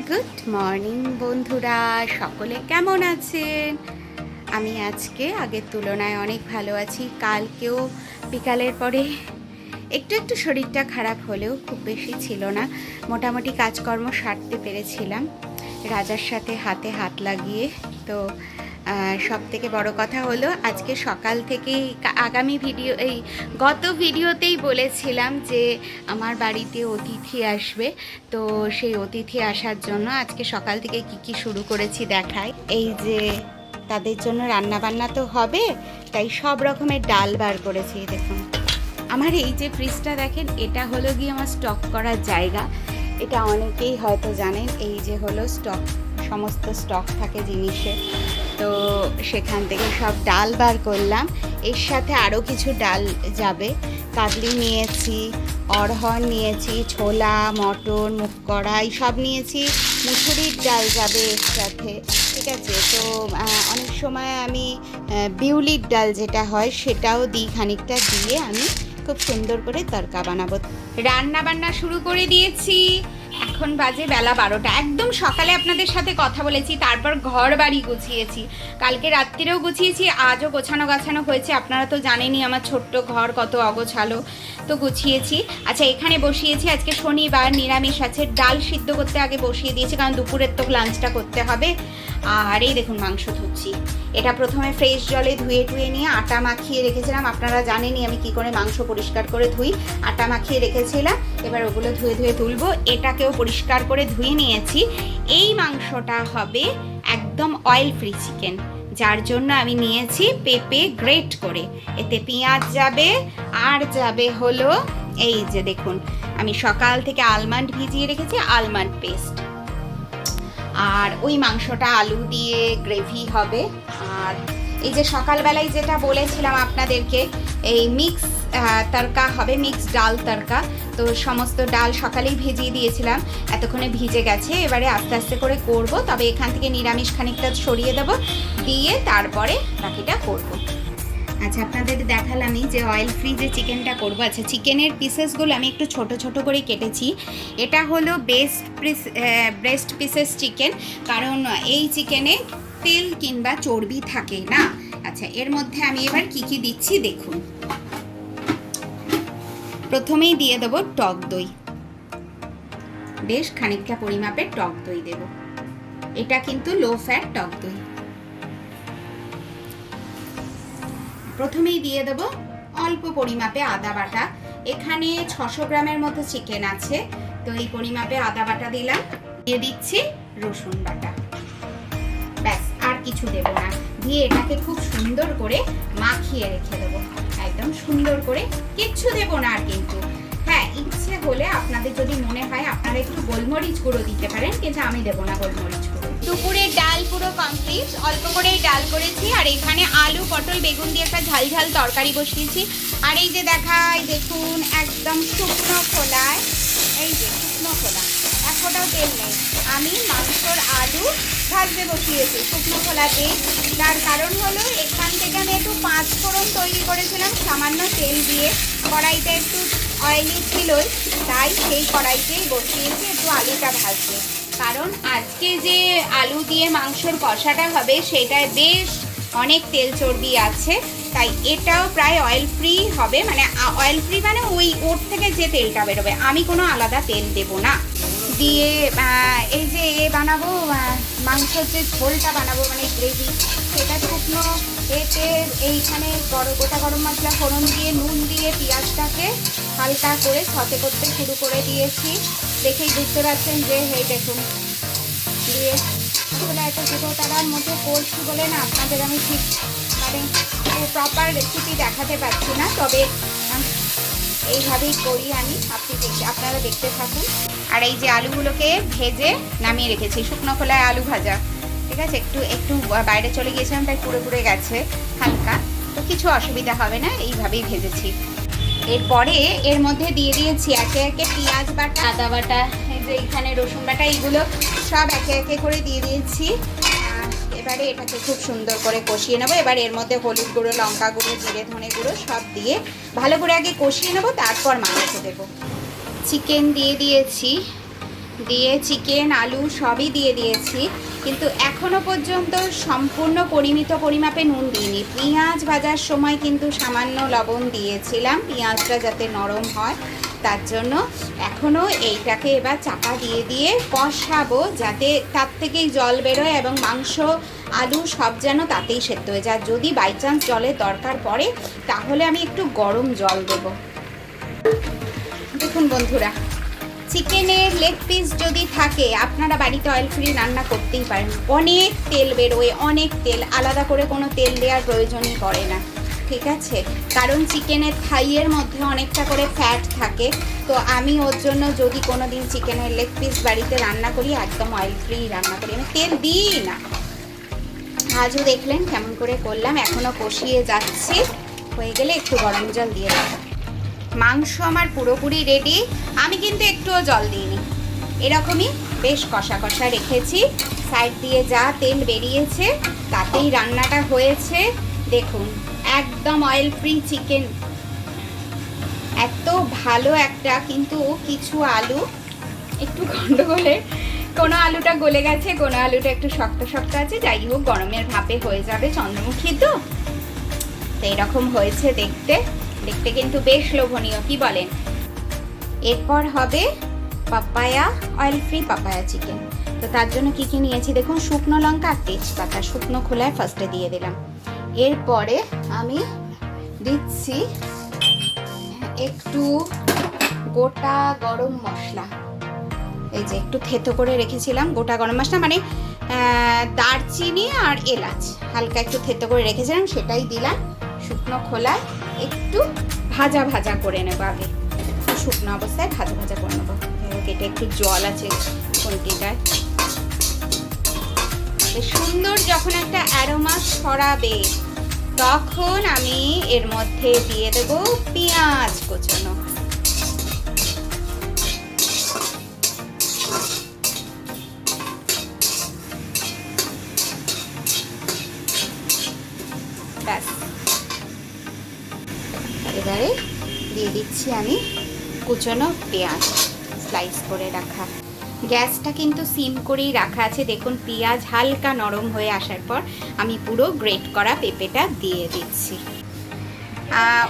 Good morning বন্ধুরা, সকলে কেমন আছেন? আমি আজকে আগের তুলনায় অনেক ভালো আছি। কালকেও বিকালের পরে একটু একটু শরীরটা খারাপ হলেও খুব বেশি ছিল না, মোটামুটি কাজকর্ম সারতে পেরেছিলাম রাজার সাথে হাতে হাত লাগিয়ে। তো সব থেকে বড় কথা হলো আজকে সকাল থেকেই আগামী ভিডিও গত ভিডিওতেই বলেছিলাম যে আমার বাড়িতে অতিথি আসবে। তো সেই অতিথি আসার জন্য আজকে সকাল থেকে কি শুরু করেছি দেখাই। এই যে তাদের জন্য রান্না বান্না তো হবে, তাই সব রকমের ডাল বার করেছি। দেখুন আমার এই যে ফ্রিজটা দেখেন, এটা হলো গিয়ে আমার স্টক করার জায়গা। এটা অনেকেই হয়তো জানেন। এই যে হলো স্টক, সমস্ত স্টক থাকে জিনিসের। তো সেখান থেকে সব ডাল বার করলাম। এর সাথে আরও কিছু ডাল যাবে। কাবলি নিয়েছি, অড়হর নিয়েছি, ছোলা, মটর, মুগ কড়াই সব নিয়েছি। মুসুরির ডাল যাবে এর সাথে, ঠিক আছে। তো অনেক সময় আমি বিউলির ডাল যেটা হয় সেটাও দিই, খানিকটা দিয়ে আমি খুব সুন্দর করে তরকা বানাবো। রান্না বান্না শুরু করে দিয়েছি। এখন বাজে বেলা 12টা। একদম সকালে আপনাদের সাথে কথা বলেছি, তারপর ঘর বাড়ি গুছিয়েছি। কালকে রাত্রিরেও গুছিয়েছি, আজও গোছানো গাছানো হয়েছে। আপনারা তো জানেনই আমার ছোট্ট ঘর কত অগোছালো, তো গুছিয়েছি। আচ্ছা, এখানে বসিয়েছি, আজকে শনিবার নিরামিষ আছে। ডাল সিদ্ধ করতে আগে বসিয়ে দিয়েছি, কারণ দুপুরের তো লাঞ্চটা করতে হবে। আর এই দেখুন মাংস ধুচ্ছি। এটা প্রথমে ফ্রেশ জলে ধুয়ে টুয়ে নিয়ে আটা মাখিয়ে রেখেছিলাম। আপনারা জানেনই আমি কি করে মাংস পরিষ্কার করে ধুই। আটা মাখিয়ে রেখেছিলাম, এবার ওগুলো ধুয়ে ধুয়ে তুলবো। এটাকেও পরিষ্কার করে ধুয়ে নিয়েছি। এই মাংসটা হবে একদম অয়েল ফ্রি চিকেন, যার জন্য আমি নিয়েছি পেঁপে গ্রেট করে। এতে পেঁয়াজ যাবে, আর যাবে হলো এই যে দেখুন আমি সকাল থেকে আলমন্ড ভিজিয়ে রেখেছি, আলমন্ড পেস্ট। আর ওই মাংসটা আলু দিয়ে গ্রেভি হবে। আর এই যে সকালবেলায় যেটা বলেছিলাম আপনাদেরকে, এই মিক্স তরকা হবে, মিক্স ডাল তরকা। তো সমস্ত ডাল সকালেই ভিজিয়ে দিয়েছিলাম, এতক্ষণে ভিজে গেছে। এবারে আস্তে আস্তে করে করব। তবে এখান থেকে নিরামিষ খানিকটা সরিয়ে দেবো, দিয়ে তারপরে বাকিটা করব। আচ্ছা, আপনাদের দেখালামই যে অয়েল ফ্রি যে চিকেনটা করবো। আচ্ছা, চিকেনের পিসেসগুলো আমি একটু ছোট ছোট করে কেটেছি। এটা হলো ব্রেস্ট পিসেস চিকেন, কারণ এই চিকেনে তেল কিংবা চর্বি থাকে না। আচ্ছা, এর মধ্যে আমি এবার কি কি দিচ্ছি দেখুন। প্রথমেই দিয়ে দেবো টক দই, বেশ খানিকটা পরিমাপের টক দই দেব। এটা কিন্তু লো ফ্যাট টক দই। প্রথমেই দিয়ে দেবো অল্প পরিমাপে আদা বাটা। এখানে 600 গ্রামের মতো চিকেন আছে, তো এই পরিমাপে আদা বাটা দিলাম। দিয়ে দিচ্ছি রসুন বাটা। ব্যাস, আর কিছু দেব না। দিয়ে এটাকে খুব সুন্দর করে মাখিয়ে রেখে দেবো, একদম সুন্দর করে। কিচ্ছু দেব না আর। কিন্তু হ্যাঁ, ইচ্ছে হলে আপনাদের যদি মনে হয় আপনারা একটু গোলমরিচ গুঁড়ো দিতে পারেন, কিন্তু আমি দেবো না গোলমরিচ গুঁড়ো। দুপুরের ডাল পুরো কমপ্লিট, অল্প করেই ডাল করেছি। আর এখানে আলু, পটল, বেগুন দিয়ে একটা ঝাল ঝাল তরকারি বসিয়েছি। আর এই যে দেখাই দেখুন, একদম শুকনো খোলায়, এই যে শুকনো খোলা, এক ফোঁটাও তেল নেই। আমি মাংসর আলু ভাজতে বসিয়েছি শুকনো খোলাতে। তার কারণ হলো এখান থেকে আমি একটু 5 ফোড়ন তৈরি করেছিলাম সামান্য তেল দিয়ে। কড়াইটা একটু অয়েলি ছিলই, তাই সেই কড়াইতেই বসিয়েছি একটু আলুটা ভাজতে। কারণ আজকে যে আলু দিয়ে মাংসর কষাটা হবে সেটায় বেশ অনেক তেল চর্বি আছে, তাই এটাও প্রায় অয়েল ফ্রি হবে। মানে অয়েল ফ্রি মানে ওর থেকে যে তেলটা বেরোবে, আমি কোনো আলাদা তেল দেব না। দিয়ে এই যে বানাবো মাংসর যে ঝোলটা বানাবো, মানে গ্রেভি, সেটা শুকনো এতে এইখানে গোটা গরম মশলা ফোড়ন দিয়ে নুন দিয়ে পেঁয়াজটাকে হালকা করে সতে করতে শুরু করে দিয়েছি। দেখেই বুঝতে পারছেন যে এই দেখুন দিয়ে এগুলো একটা দুটো তারার মধ্যে করছি বলে না আপনাদের আমি ঠিক মানে প্রপার রেসিপি দেখাতে পারছি না। তবে এইভাবেই করি আমি, আপনারা দেখতে থাকুন। আর এই যে আলুগুলোকে ভেজে নামিয়ে রেখেছি, শুকনো খোলায় আলু ভাজা, ঠিক আছে। একটু একটু বাইরে চলে গিয়েছিলাম, তাই পুড়ে পুড়ে গেছে হালকা, তো কিছু অসুবিধা হবে না, এইভাবেই ভেজেছি। এরপরে এর মধ্যে দিয়ে দিয়েছি একে একে পেঁয়াজ বাটা, আদা বাটা, এই যে এখানে রসুন বাটা, এইগুলো সব একে একে করে দিয়ে দিয়েছি। এবারে এটাকে খুব সুন্দর করে কষিয়ে নেবো। এবার এর মধ্যে হলুদ গুঁড়ো, লঙ্কা গুঁড়ো, জিরে ধনে গুঁড়ো সব দিয়ে ভালো করে আগে কষিয়ে নেবো, তারপর মাংস দেবো। চিকেন দিয়ে দিয়েছি, দিয়ে চিকেন আলু সবই দিয়ে দিয়েছি, কিন্তু এখনো পর্যন্ত সম্পূর্ণ পরিমাপে নুন দিইনি। পেঁয়াজ ভাজার সময় কিন্তু সামান্য লবণ দিয়েছিলাম, পেঁয়াজটা যাতে নরম হয় তার জন্য। এখনও এইটাকে এবার চাপা দিয়ে দিয়ে কষাবো, যাতে তার থেকেই জল বেরোয় এবং মাংস আলু সব যেন তাতেই সেদ্ধ হয়ে যায়। যদি বাই চান্স জলের দরকার পড়ে তাহলে আমি একটু গরম জল দেবো। দেখুন বন্ধুরা, চিকেনের লেগ পিস যদি থাকে আপনারা বাড়িতে অয়েল ফ্রি রান্না করতেই পারেন। অনেক তেল বেরোয়, অনেক তেল, আলাদা করে কোনো তেল দেওয়ার প্রয়োজনই পড়ে না, ঠিক আছে? কারণ চিকেনের থাইয়ের মধ্যে অনেকটা করে ফ্যাট থাকে। তো আমি ওর জন্য যদি কোনো দিন চিকেনের লেগ পিস বাড়িতে রান্না করি একদম অয়েল ফ্রি রান্না করি, আমি তেল দিই না। আজও দেখলেন কেমন করে করলাম। এখনও কষিয়ে যাচ্ছি, হয়ে গেলে একটু গরম জল দিয়ে দেবো। মাংস আমার পুরোপুরি রেডি, আমি কিন্তু একটুও জল দিইনি, এরকমই বেশ কষা কষা রেখেছি। সাইড দিয়ে যা তেল বেরিয়েছে তাতেই রান্নাটা হয়েছে। দেখুন একদম অয়েল ফ্রি চিকেন, এত ভালো একটা। কিন্তু কিছু আলু একটু গন্ডগোলের, কোনো আলুটা গলে গেছে, কোনো আলুটা একটু শক্ত শক্ত আছে। যাই হোক, গরমের ভাপে হয়ে যাবে, চন্দ্রমুখী তো এইরকম হয়েছে দেখতে। দেখতে কিন্তু বেশ লোভনীয়, কি বলেন? এরপর হবে papaya, oil free papaya chicken. তো তার জন্য কি কি নিয়েছি দেখুন, শুকনো লঙ্কা আর তেজপাতা শুকনো খোলায় ফার্স্টে দিয়ে দিলাম। এরপরে আমি দিচ্ছি একটু গোটা গরম মশলা, এই যে একটু থেতো করে রেখেছিলাম গোটা গরম মশলা, মানে দারচিনি আর এলাচ হালকা একটু থেতো করে রেখেছিলাম, সেটাই দিলাম শুকনো খোলায়। একটু ভাজা ভাজা করে নেবো, আগে শুকনো অবস্থায় ভাজা ভাজা করে নেবো। এটা একটু জল আছে খুন্তিটায়, সুন্দর যখন একটা অ্যারোমা ছড়াবে তখন আমি এর মধ্যে দিয়ে দেব পেঁয়াজ কুচনো। ব্যাস, এবারে দিয়ে দিচ্ছি আমি কুচনো পেঁয়াজ স্লাইস করে রাখা। গ্যাসটা কিন্তু সিম করেই রাখা আছে। দেখুন পেঁয়াজ হালকা নরম হয়ে আসার পর আমি পুরো গ্রেট করা পেঁপেটা দিয়ে দিচ্ছি।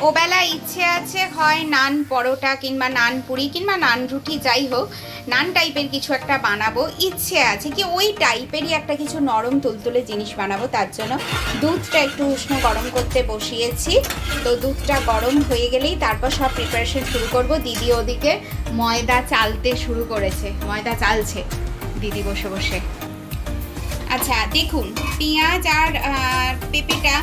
ওবেলা ইচ্ছে আছে হয় নান পরোটা কিংবা নান পুরি কিংবা নান রুটি, যাই হোক নান টাইপের কিছু একটা বানাবো, ইচ্ছে আছে কি ওই টাইপেরই একটা কিছু নরম তুলতুলে জিনিস বানাবো। তার জন্য দুধটা একটু উষ্ণ গরম করতে বসিয়েছি। তো দুধটা গরম হয়ে গেলেই তারপর সব প্রিপারেশন শুরু করব। দিদি ওদিকে ময়দা চালতে শুরু করেছে, ময়দা চালছে দিদি বসে বসে। আচ্ছা দেখুন, পেঁয়াজ আর পেঁপেটা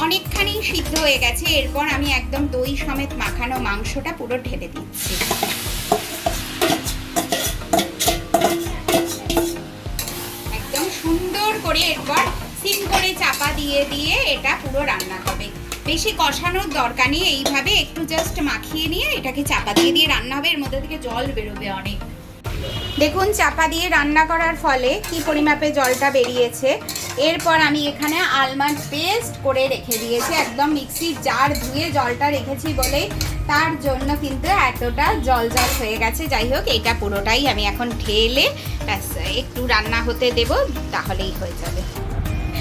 অনেকখানি সিদ্ধ হয়ে গেছে। এরপর আমি একদম দই সমেত মাখানো মাংসটা পুরো ঢেলে দিচ্ছি। একদম সুন্দর করে এরপর সিম করে চাপা দিয়ে দিয়ে এটা পুরো রান্না হবে। বেশি কষানোর দরকার নেই, এইভাবে একটু জাস্ট মাখিয়ে নিয়ে এটাকে চাপা দিয়ে দিয়ে রান্না হবে। এর মধ্যে থেকে জল বেরোবে অনেক। দেখুন চাপা দিয়ে রান্না করার ফলে কি পরিমাপে জলটা বেরিয়েছে। এরপর আমি এখানে আলমন্ড পেস্ট করে রেখে দিয়েছি, একদম মিক্সির জার ধুয়ে জলটা রেখেছি বলেই তার জন্য কিন্তু এতটা জল জল হয়ে গেছে। যাই হোক, এটা পুরোটাই আমি এখন ঢেলে ব্যাস একটু রান্না হতে দেব, তাহলেই হয়ে যাবে।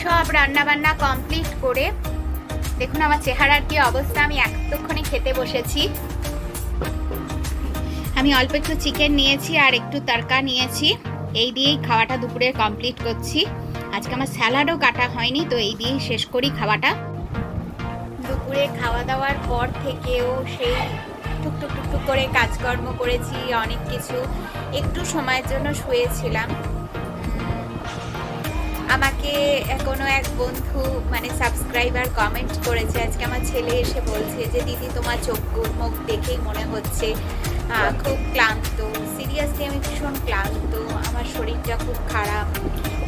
সব রান্না বান্না কমপ্লিট করে দেখুন আমার চেহারার কি অবস্থা। আমি এতক্ষণে খেতে বসেছি। আমি অল্প একটু চিকেন নিয়েছি আর একটু তরকা নিয়েছি, এই দিয়েই খাওয়াটা দুপুরে কমপ্লিট করছি। আজকে আমার স্যালাডও কাটা হয়নি, তো এই দিয়েই শেষ করি খাওয়াটা। দুপুরে খাওয়া দাওয়ার পর থেকেও সেই টুকটুক টুকটুক করে কাজকর্ম করেছি, অনেক কিছু। একটু সময়ের জন্য শুয়েছিলাম। আমাকে কোনো এক বন্ধু মানে সাবস্ক্রাইবার কমেন্ট করেছে, আজকে আমার ছেলে এসে বলছে যে দিদি তোমার চোখ মুখ দেখেই মনে হচ্ছে খুব ক্লান্ত। সিরিয়াসলি আমি ভীষণ ক্লান্ত, আমার শরীরটা খুব খারাপ।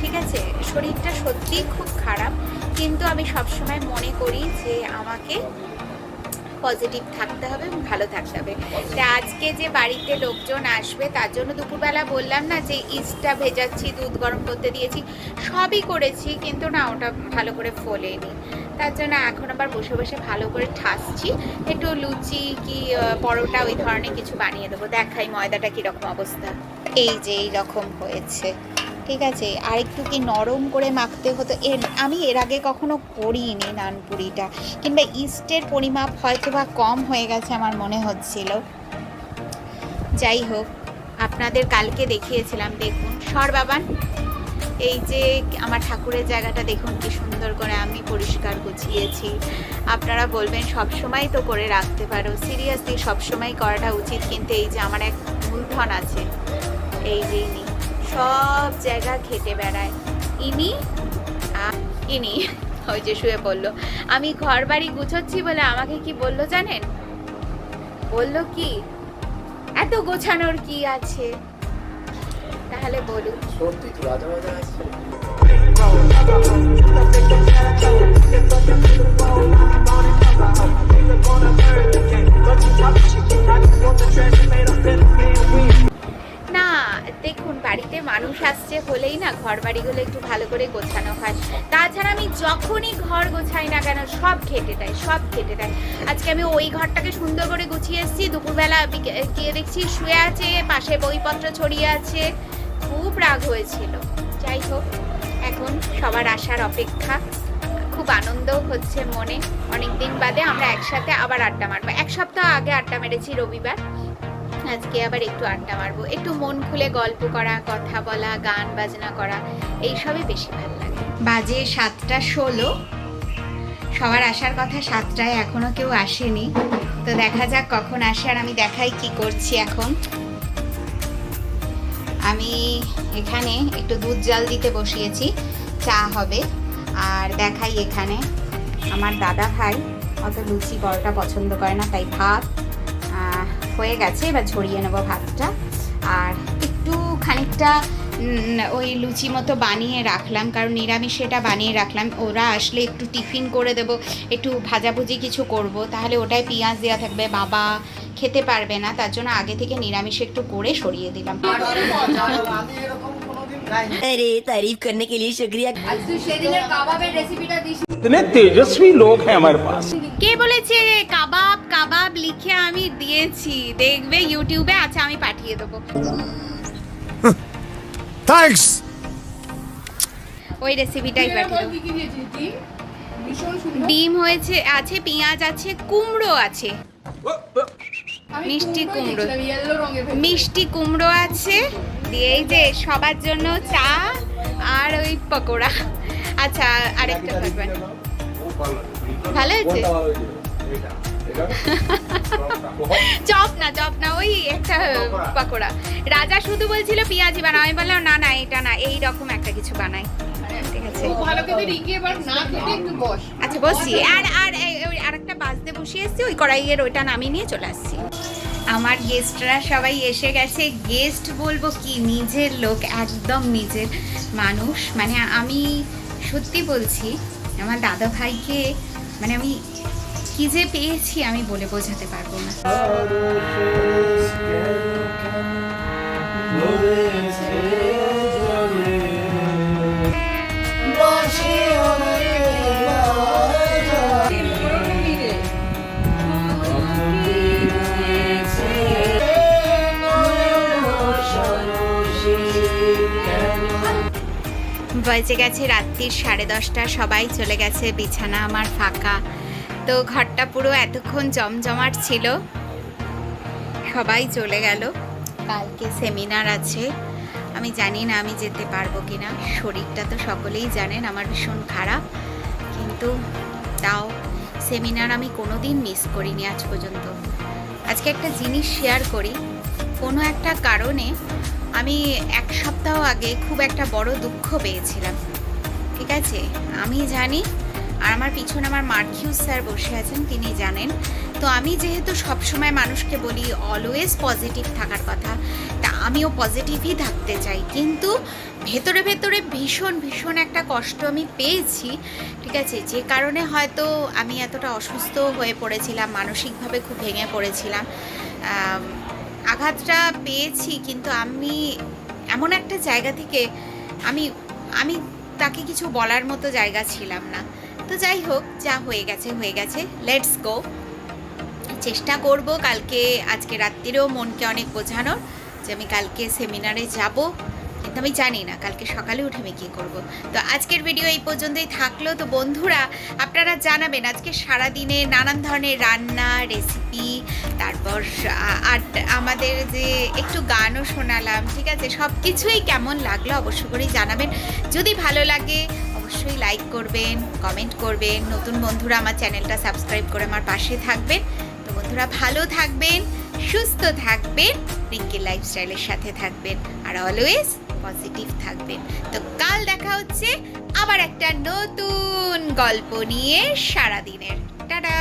ঠিক আছে, শরীরটা সত্যিই খুব খারাপ, কিন্তু আমি সবসময় মনে করি যে আমাকে পজিটিভ থাকতে হবে এবং ভালো থাকতে হবে। তা আজকে যে বাড়িতে লোকজন আসবে তার জন্য দুপুরবেলা বললাম না যে ইস্টটা ভেজাচ্ছি, দুধ গরম করতে দিয়েছি, সবই করেছি, কিন্তু না ওটা ভালো করে ফোলেনি। তার জন্য এখন আবার বসে বসে ভালো করে ঠাসছি। একটু লুচি কি পরোটা ওই ধরনের কিছু বানিয়ে দেবো। দেখাই ময়দাটা কীরকম অবস্থা। এই যে এইরকম হয়েছে, ঠিক আছে। আর একটু কি নরম করে মাখতে হতো। আমি এর আগে কখনো করিনি নানপুরিটা, কিংবা ইস্টের পরিমাপ হয়তো বা কম হয়ে গেছে আমার মনে হচ্ছিল। যাই হোক, আপনাদের কালকে দেখিয়েছিলাম, দেখুন সরবাবান, এই যে আমার ঠাকুরের জায়গাটা দেখুন কি সুন্দর করে আমি পরিষ্কার গুছিয়েছি। আপনারা বলবেন সবসময় তো করে রাখতে পারো, সিরিয়াসলি সবসময় করাটা উচিত, কিন্তু এই যে আমার এক মূলধন আছে, এই যে ইনি সব জায়গা খেটে বেড়ায়, ইনি ইনি ওই যে শুয়ে পড়লো। আমি ঘর বাড়ি গুছোচ্ছি বলে আমাকে কি বললো জানেন? বললো কি, এত গোছানোর কি আছে? তাহলে বলুন। সত্যি তো রাজা রাজা আছে। না দেখুন, বাড়িতে মানুষ আসছে হলেই না ঘর বাড়িগুলো একটু ভালো করে গোছানো হয়। তাছাড়া আমি যখনই ঘর গোছাই না কেন সব খেটে দেয়, সব খেটে দেয়। আজকে আমি ওই ঘরটাকে সুন্দর করে গুছিয়ে এসেছি, দুপুরবেলা গিয়ে দেখছি শুয়ে আছে, পাশে বইপত্র ছড়িয়ে আছে, খুব রাগ হয়েছিল। যাই হোক, এখন সবার আসার অপেক্ষা, খুব আনন্দও হচ্ছে মনে। অনেকদিন বাদে আমরা একসাথে আবার আড্ডা মারবো। এক সপ্তাহ আগে আড্ডা মেরেছি রবিবার, আজকে আবার একটু আড্ডা মারবো, একটু মন খুলে গল্প করা, কথা বলা, গান বাজনা করা, এইসবই বেশি ভালো লাগে। বাজে 7:16, সবার আসার কথা 7টায়, এখনো কেউ আসেনি। তো দেখা যাক কখন আসে, আর আমি দেখাই কি করছি এখন। আমি এখানে একটু দুধ জাল দিতে বসিয়েছি, চা হবে। আর দেখাই এখানে আমার দাদা ভাই অত লুচি পরোটা পছন্দ করে না, তাই ভাত হয়ে গেছে, এবার ঝরিয়ে নেবো ভাতটা। আর একটু খানিকটা ওই লুচি মতো বানিয়ে রাখলাম, কারণ নিরামিষ সেটা বানিয়ে রাখলাম, ওরা আসলে একটু টিফিন করে দেবো, একটু ভাজাভুজি কিছু করব, তাহলে ওটাই পেঁয়াজ দেওয়া থাকবে, বাবা খেতে পারবে না, তার জন্য আগে থেকে নিরামিষ একটু করে সরিয়ে দিলাম। अरे तारीफ करने के लिए शुक्रिया। इतने तेजस्वी लोग हैं हमारे पास। কে বলেছে কাবাব কাবাব লিখে আমি দিয়েছি, দেখবে ইউটিউবে আছে, আমি পাঠিয়ে দেবো। থ্যাঙ্কস। ওই রেসিপিটাই পাঠিয়ে দেবো। ডিম হয়েছে, আছে পেঁয়াজ আছে, কুমড়ো আছে, মিষ্টি কুমড়ো, মিষ্টি কুমড়ো আছে, দিয়ে এই যে সবার জন্য চা আর ওই পকোড়া। আচ্ছা আরেকটা করবেন, ভালো হয়েছে? চপ না ওই একটা পকোড়া। রাজা শুধু বলছিল পেঁয়াজি বানাও, আমি বললাম না না এটা না, এই রকম একটা কিছু বানাই, ঠিক আছে। আচ্ছা বসছি, আর আরেকটা বাজতে বসিয়ে এসছি, ওই কড়াইয়ের ওইটা নামিয়ে নিয়ে চলে আসছি। আমার গেস্টরা সবাই এসে গেছে। গেস্ট বলবো কি, নিজের লোক, একদম নিজের মানুষ। মানে আমি সত্যি বলছি, আমার দাদা ভাইকে মানে আমি কি যে পেয়েছি আমি বলে বোঝাতে পারবো না। বেজে গেছে রাত্রির 10:30, সবাই চলে গেছে, বিছানা আমার ফাঁকা। তো ঘরটা পুরো এতক্ষণ জমজমাট ছিল, সবাই চলে গেল। কালকে সেমিনার আছে, আমি জানি না আমি যেতে পারবো কিনা। শরীরটা তো সকলেই জানেন আমার ভীষণ খারাপ, কিন্তু তাও সেমিনার আমি কোনোদিন মিস করিনি আজ পর্যন্ত। আজকে একটা জিনিস শেয়ার করি। কোনো একটা কারণে আমি 1 সপ্তাহ আগে খুব একটা বড় দুঃখ পেয়েছিলাম, ঠিক আছে। আমি জানি, আর আমার পিছনে আমার মার্কিউস স্যার বসে আছেন, তিনি জানেন। তো আমি যেহেতু সবসময় মানুষকে বলি অলওয়েজ পজিটিভ থাকার কথা, তা আমিও পজিটিভই থাকতে চাই, কিন্তু ভেতরে ভেতরে ভীষণ ভীষণ একটা কষ্ট আমি পেয়েছি, ঠিক আছে। যে কারণে হয়তো আমি এতটা অসুস্থ হয়ে পড়েছিলাম, মানসিকভাবে খুব ভেঙে পড়েছিলাম। আঘাতটা পেয়েছি, কিন্তু আমি এমন একটা জায়গা থেকে আমি তাকে কিছু বলার মতো জায়গা ছিলাম না। তো যাই হোক, যা হয়ে গেছে হয়ে গেছে, লেটস গো। চেষ্টা করব কালকে, আজকে রাত্রিরেও মনকে অনেক বোঝানোর, যে আমি কালকে সেমিনারে যাব, কিন্তু আমি জানি না কালকে সকালে উঠে আমি কী করবো। তো আজকের ভিডিও এই পর্যন্তই থাকলো। তো বন্ধুরা আপনারা জানাবেন আজকে সারাদিনে নানান ধরনের রান্না রেসিপি, তারপর আর আমাদের যে একটু গানও শোনালাম, ঠিক আছে, সব কিছুই কেমন লাগলো অবশ্য করেই জানাবেন। যদি ভালো লাগে অবশ্যই লাইক করবেন, কমেন্ট করবেন। নতুন বন্ধুরা আমার চ্যানেলটা সাবস্ক্রাইব করে আমার পাশে থাকবেন। তো বন্ধুরা ভালো থাকবেন, সুস্থ থাকবেন, রিঙ্কির লাইফস্টাইলের সাথে থাকবেন, আর অলওয়েজ পজিটিভ থাকবেন। তো কাল দেখা হচ্ছে আবার একটা নতুন গল্প নিয়ে সারাদিনের। টাটা।